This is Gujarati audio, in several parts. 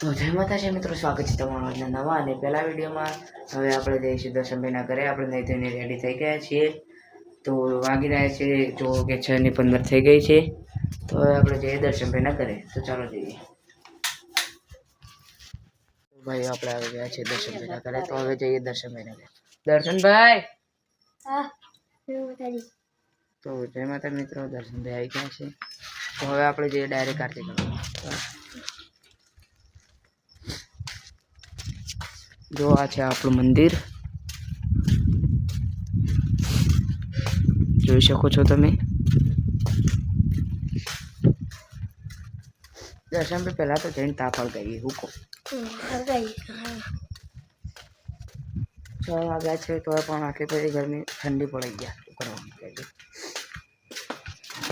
તો જય માતાજી મિત્રો, સ્વાગત છે તમારું આજના નવા અને પહેલા વિડીયોમાં। હવે આપણે જઈશું દર્શનભાઈના ઘરે। આપણે નહીં થઈને રેડી થઈ ગયા છીએ। તો વાગી રહ્યા છે જો કે 6:15 થઈ ગઈ છે। તો હવે આપણે જઈએ દર્શનભાઈના ઘરે। તો ચાલો જઈએ। ભાઈ આપણે આવી ગયા છે દર્શનભાઈના ઘરે। તો હવે જઈએ દર્શનભાઈના ઘરે। દર્શનભાઈ તો જય માતા મિત્રો, દર્શનભાઈ આવી ગયા છે। તો હવે આપણે જઈએ ડાયરેક્ટ આરતી કરવા। જો આ છે આપણું મંદિર, જોઈ શકો છો તમે। દર્શન ભાઈ પહેલા તો જઈને તાપ ગઈ હુકો 6 વાગ્યા છે તો પણ આખી પછી ગરમી ઠંડી પડી ગયા શું કરવાનું કહેજો।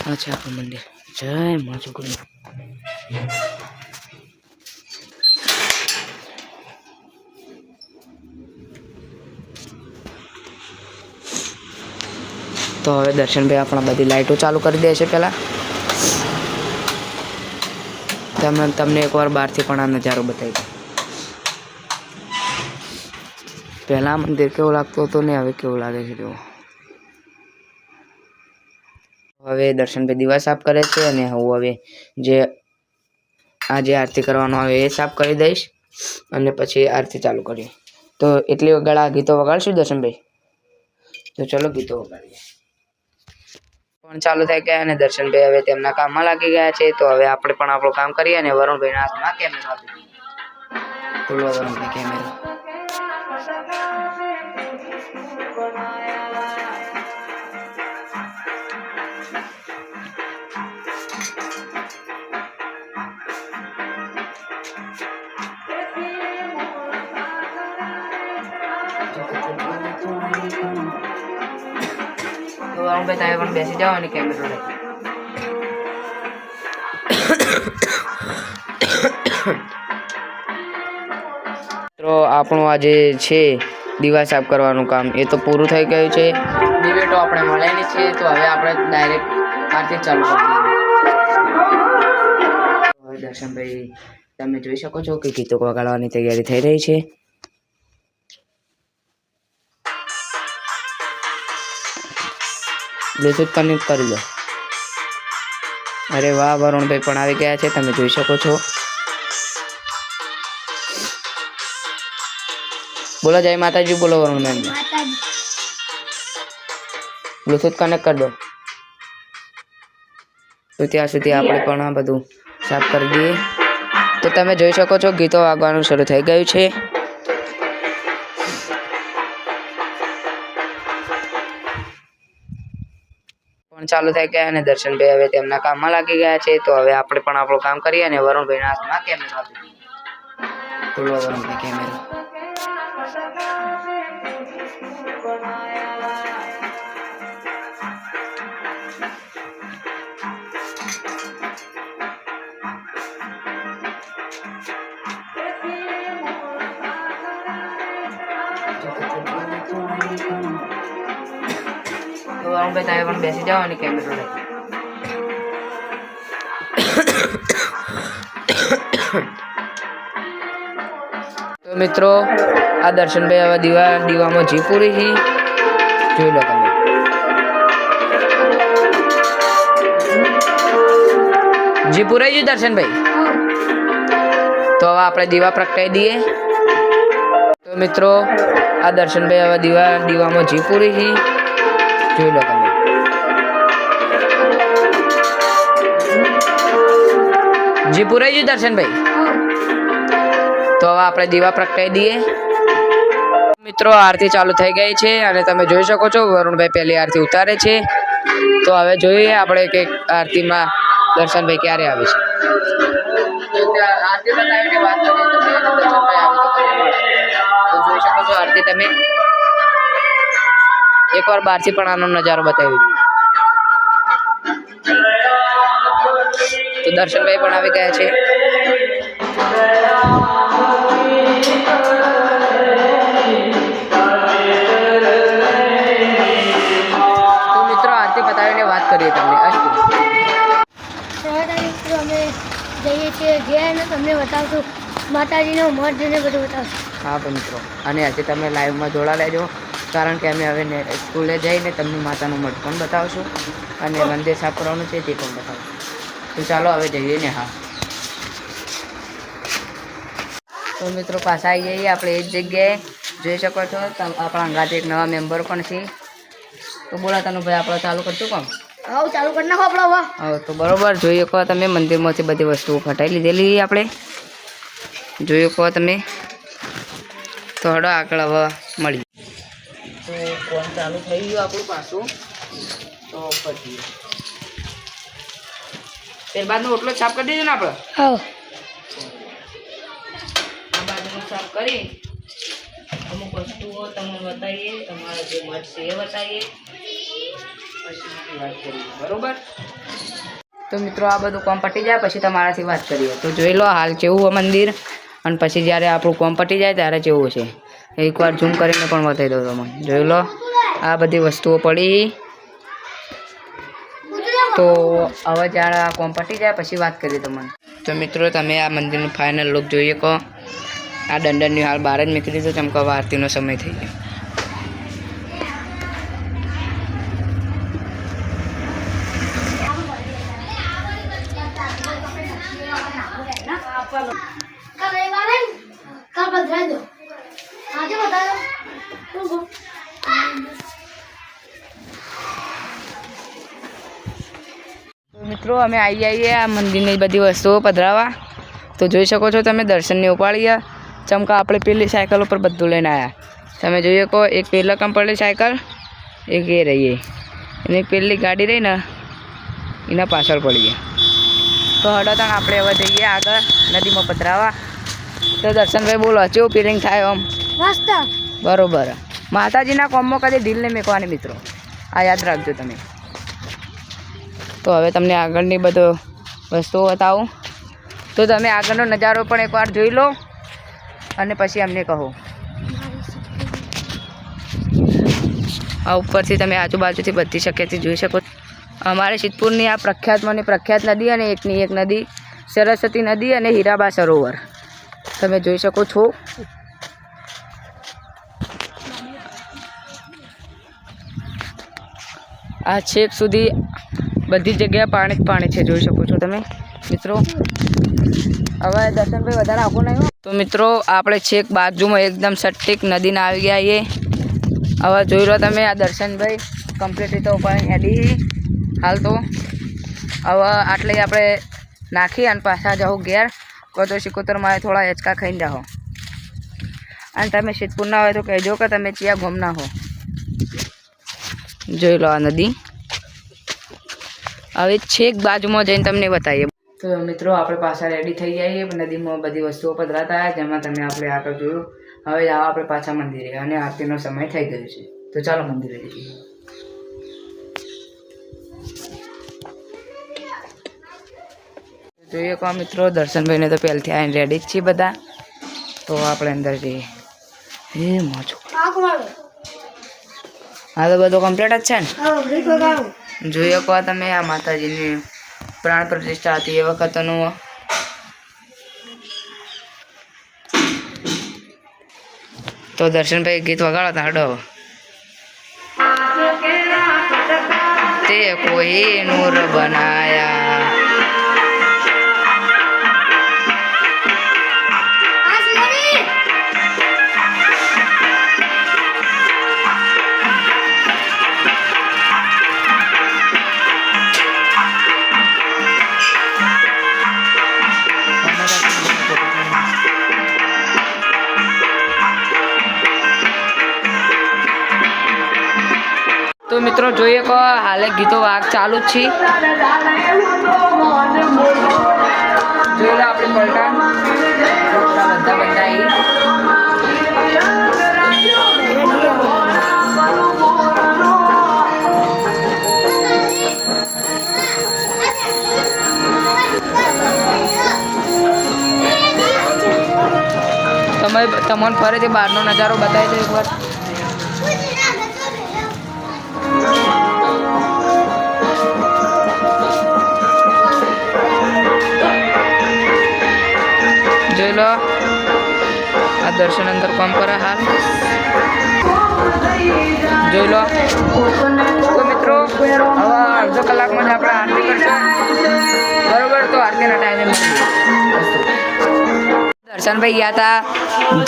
આ છે આપણું મંદિર। જય મા છોકરી। તો હવે દર્શનભાઈ આપણા બધી લાઈટો ચાલુ કરી દે છે। પહેલાં તમને એકવાર બહારથી પણ આ નજારો બતાવી દઉં। પહેલાં મંદિર કેવું લાગતું હતું ને હવે કેવું લાગે છે જુઓ। હવે દર્શનભાઈ દીવા સાફ કરે છે અને હું હવે જે આજે આરતી કરવાનો આવે એ સાફ કરી દઈશ અને પછી આરતી ચાલુ કરીએ। તો એટલી વગાડા ગીતો વગાડશું દર્શનભાઈ? તો ચલો ગીતો વગાડીએ। પણ ચાલુ થઈ ગયા અને દર્શનભાઈ હવે તેમના કામમાં લાગી ગયા છે। તો હવે આપણે પણ આપણું કામ કરીએ અને વરુણભાઈના હાથમાં કેમેરો આપી દઈએ। બોલો વરુણભાઈ કેમેરો। તો વરુણભાઈ તમે પણ બેસી જાઓ અને કેમેરો લઈ। તો આપણું આજે છે દીવા સાફ કરવાનું કામ એ તો પૂરું થઈ ગયું છે। દિવેટો આપણે મળેલી છે તો હવે આપણે ડાયરેક્ટ આરતી ચાલુ કરી દઈએ। હવે દર્શનભાઈ તમે જોઈ શકો છો કે ગીતો વગાડવાની તૈયારી થઈ રહી છે। બ્લૂટૂથ કનેક્ટ કરી લો। અરે વાહ, વરુણભાઈ પણ આવી ગયા છે, તમે જોઈ શકો છો। બોલો જય માતાજી બોલો વરુણભાઈ। બ્લૂટૂથ કનેક્ટ કરી દો। તો ત્યાં સુધી આપણે પણ આ બધું સાફ કરી દઈએ। તો તમે જોઈ શકો છો ગીતો વાગવાનું શરૂ થઈ ગયું છે। પણ ચાલુ થઈ ગયા અને દર્શનભાઈ હવે તેમના કામમાં લાગી ગયા છે। તો હવે આપણે પણ આપણું કામ કરીએ અને વરુણભાઈના હાથમાં કેમેરો આપી દઈએ। બોલો વરુણભાઈ કેમેરો। તો વરુણભાઈ તમે પણ બેસી જાઓ અને કેમેરો લઈ। તો મિત્રો આ દર્શનભાઈ હવે દીવામાં જી પૂરી છે, જોઈ લો તમે। જી પૂરાઈ ગયું દર્શનભાઈ? તો હવે આપણે દીવા પ્રગટાવી દઈએ। તો મિત્રો આ દર્શનભાઈ હવે દીવામાં જી પૂરી છે, જોઈ લો તમે। જી પૂરાઈ ગયું દર્શનભાઈ? તો હવે આપણે દીવા પ્રગટાવી દઈએ। મિત્રો આરતી ચાલુ થઈ ગઈ છે અને તમે જોઈ શકો છો વરુણભાઈ પહેલી આરતી ઉતારે છે। તો હવે જોઈએ આપણે કે આરતીમાં દર્શનભાઈ ક્યારે આવે છે। આરતી બતાવીને વાત કરીએ તો દર્શનભાઈ આવે તો જોઈ શકો છો આરતી તમે। એકવાર બહારથી પણ આનો નજારો બતાવી દઈએ। તો દર્શનભાઈ પણ આવી ગયા છે। તો મિત્રો આરતી બતાવીને વાત કરીએ તમને। અમે જઈએ છીએ ઘેર અને તમને બતાવશું માતાજીનો મઠ જોઈને બધું બતાવશે. હા ભાઈ મિત્રો, અને આજે તમે લાઈવમાં જોડા લેજો, કારણ કે અમે હવે સ્કૂલે જઈને તમને માતાનું મઠ પણ બતાવશું અને મંદિર સાફ કરવાનું છે તે પણ બતાવશું. તો ચાલો હવે જઈએ ને. હા તો મિત્રો પાછા આવી જઈએ આપણે એ જ જગ્યાએ. જોઈ શકો છો આપણા અંગાથી એક નવા મેમ્બર પણ છે. તો બોલા તનું ભાઈ આપણે ચાલુ કરશું કોમ? હા ચાલુ કરી નાખો આપણે હવે. હા તો બરોબર. જોઈએ કહો તમે મંદિરમાંથી બધી વસ્તુઓ ફટાઈ લીધેલી આપણે. જોયું કહો તમે. તો હડો આગળ હવે મળી. તો કોણ ચાલુ થઈ ગયું આપણું પાછું. તો પછી ત્યારબાદનો ઓટલો સાફ કરી દીધો ને આપણે. હા આ બાજુનો સાફ કરી અમુક વસ્તુઓ તમને બતાવીએ, તમારે જે મઠ છે એ બતાવીએ, પછી વાત કરીએ. બરોબર. તો મિત્રો આ બધું કોમ પટી જાય પછી તમારાથી વાત કરીએ. તો જોઈ લો હાલ કેવું મંદિર, અને પછી જ્યારે આપણું કોમ પટી જાય ત્યારે કેવું છે એકવાર ઝૂમ કરીને પણ બતાવી દઉં તમને. જોઈ લો આ બધી વસ્તુઓ પડી. તો હવે જ્યારે આ કોમ પટી જાય પછી વાત કરીએ તમને. તો મિત્રો તમે આ મંદિરનું ફાઇનલ લુક જોઈએ કહો. આ દંડનની હાલ બહાર જ મૂકી દીધું, ચમકાવા આરતીનો સમય થઈ ગયો. મિત્રો અમે આવી આવીએ આ મંદિરની બધી વસ્તુઓ પધરાવા. તો જોઈ શકો છો તમે દર્શનને ઉપાડીએ. ચમકા આપણે પેલી સાયકલ ઉપર બધું લઈને આવ્યા. તમે જોઈએ કહો એક પહેલાં કંપની સાયકલ, એક એ રહીએ, અને એક પેલી ગાડી રહી ને એના પાછળ પડીએ. તો હડોતણ આપણે હવે જઈએ આગળ નદીમાં પધરાવા. તો દર્શનભાઈ બોલો કેવું ફિલિંગ થાય આમ? મસ્ત. બરોબર. માતાજીના કોમમાં કદી ઢીલ નહીં મેકવાની મિત્રો, આ યાદ રાખજો તમે. તો હવે તમને આગળની બધો વસ્તુઓ બતાવું. તો તમે આગળનો નજારો પણ એકવાર જોઈ લો અને પછી અમને કહો. આ ઉપરથી તમે આજુબાજુથી બધી શક્યથી જોઈ શકો. અમારે સિદ્ધપુરની આ પ્રખ્યાતમાંની પ્રખ્યાત નદી અને એકની એક નદી સરસ્વતી નદી અને હીરાબા સરોવર તમે જોઈ શકો છો. આ છેક સુધી બધી જગ્યાએ પાણી જ પાણી છે, જોઈ શકો છો તમે મિત્રો. હવે દર્શનભાઈ વધારે આખું નહીં. તો મિત્રો આપણે છેક બાજુમાં એકદમ સટીક નદીના આવી ગયા છીએ. હવે જોઈ લો તમે આ દર્શનભાઈ કમ્પ્લીટ રીતે ઉપાડી હેડી. હાલ તો હવે આટલે આપણે નાખી અને પાછા જાઓ ઘેર. કહો તો સિકોતરમાં થોડા હેચકા ખાઈને જાઓ. અને તમે સિદ્ધપુરના હોય તો કહેજો કે તમે ત્યાં ગમના હો. જોઈ લો આ નદી. હવે છેક બાજુમાં જઈને તમને બતાવીએ. તો મિત્રો આપણે પાછા રેડી થઈ જઈએ. નદીમાં બધી વસ્તુઓ પધરાતા જેમાં તમે આપણે આગળ જોયું. હવે આવો આપણે પાછા મંદિરે અને આરતીનો સમય થઈ ગયો છે. તો ચાલો મંદિરે જઈએ. જોઈએ કહો મિત્રો દર્શનભાઈને તો પહેલથી આવીને રેડી જ છીએ બધા. તો આપણે અંદર જઈએ. હે મોજો હા તો બધું કમ્પ્લીટ જ છે ને? જોઈએ કહો તમે આ માતાજીની પ્રાણ પ્રતિષ્ઠા હતી એ વખતનું. તો દર્શનભાઈ ગીત વગાડો હાડો. તે કોઈ નૂર બનાયા તો મિત્રો જોઈએ કહો હાલે ગીતો વાગ ચાલુ જ છે. જોઈ લો આપણે પલટા બધા બંધાઈ. તમને ફરીથી બહારનો નજારો બતાવી દો એકવાર. જોઈ લો આ દર્શન અંદર કામ કરે હાલ જોઈ લો. તો મિત્રો હવે અડધો કલાકમાં જ આપણે આરતી કરશું બરોબર. તો આરતીના ટાઈમે દર્શનભાઈ ગયા હતા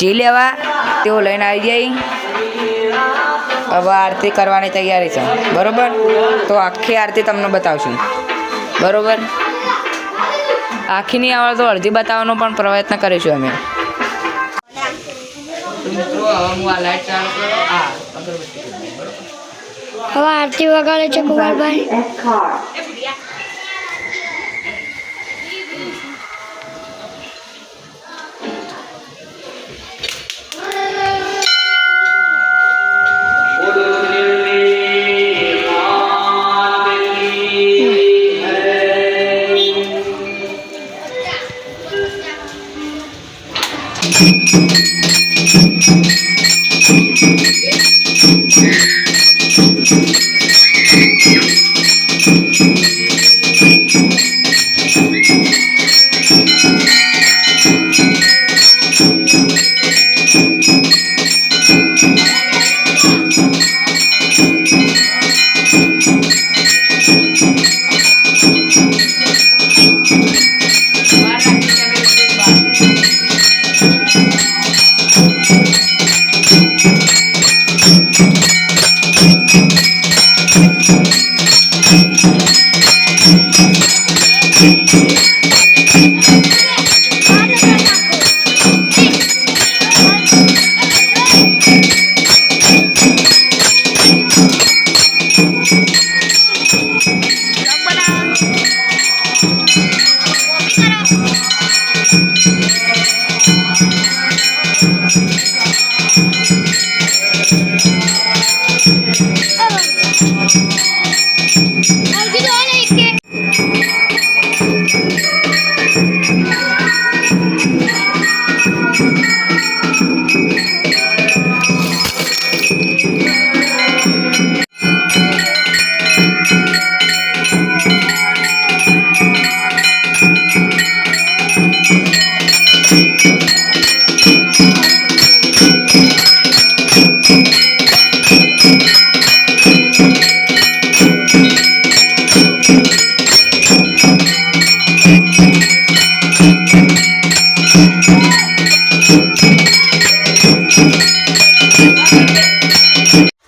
જી લેવા, તેઓ લઈને આવી જાય. હવે આરતી કરવાની તૈયારી છે બરોબર. તો આખી આરતી તમને બતાવશું બરોબર. આખી નહીં આવે તો અડધી બતાવવાનો પણ પ્રયત્ન કરીશું અમે. મિત્રો હવે હું આ લાઈટ ચાલુ કરો. આ અગરબત્તી બરોબર. હવે આરતી વગાડે છે કુમારભાઈ.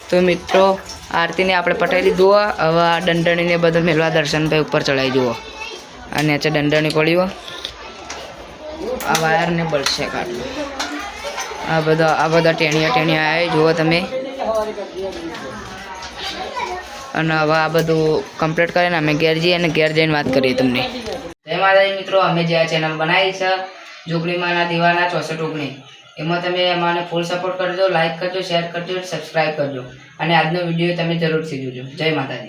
તો મિત્રો આરતીને આપણે પટાવી જુઓ. હવે આ દંડણીને બધું મેળવા દર્શનભાઈ ઉપર ચડાવી જુઓ. અને છે દંડણી પડ્યો. આ વાયરને બળશે કાઢવું. આ બધા ટેણિયા આવે જુઓ તમે. અને હવે આ બધું કમ્પ્લીટ કરીને અમે ઘેર જઈએ અને ઘેર જઈને વાત કરીએ તમને. જય માતાજી મિત્રો. અમે જે આ ચેનલ બનાવી છે જોગણીમાના દીવાના 64 ઓગણી, એમાં તમે અમને ફૂલ સપોર્ટ કરજો. લાઈક કરજો, શેર કરજો, સબસ્ક્રાઈબ કરજો. અને આજનો વિડીયો તમે જરૂરથી જોજો. જય માતાજી.